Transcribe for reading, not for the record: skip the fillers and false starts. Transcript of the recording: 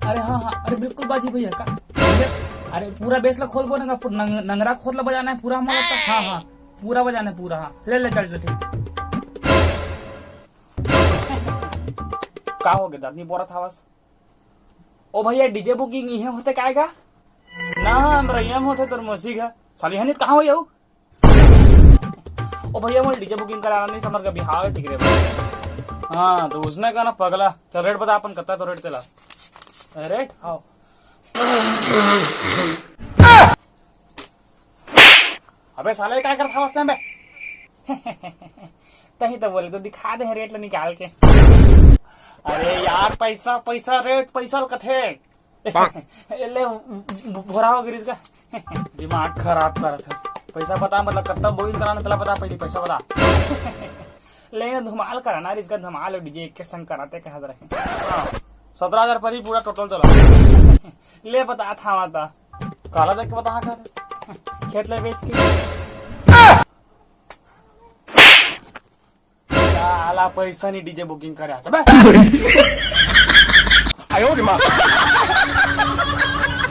अरे हाँ हाँ, अरे बिल्कुल बाजी भैया का भैया, अरे पूरा बेस ला खोल बोलेगा, नंगरा खोल ला बजाना है पूरा हमारा तक। हाँ हाँ पूरा बजाना है पूरा। हाँ ले ले चल ठीक। का हो गया दादी बोरा था बस। ओ भैया डीजे बुकिंग ये होते क्या का ना हमरा ये होते तोर मौसी का साली हनित कहाँ हो जाऊ। ओ भैया मोल डीजे बुकिंग कराना नहीं समर का बिहाव है ठीक रे। हाँ तो उसने कहा ना पगला चल रेट बता अपन कत्ता तो रेट तेला रेट आओ। अबे साले क्या करता वास्ते में तही तो बोले तो दिखा दे रेट ला निकाल के। अरे यार पैसा पैसा रेट पैसा कथे ले भोरा हो गिरीश का दिमाग खराब कर था। पैसा बता मतलब कब तक बुकिंग कराना तेला बता पहले पैसा बता। लेकिन धमाल कराना इसका धमाल डीजे एक के संग कराते कहा रहे। 17,000 पर ही पूरा टोटल चला। ले बता था माता काला देख के बता कर खेत ले बेच के साला पैसा नहीं डीजे बुकिंग करे।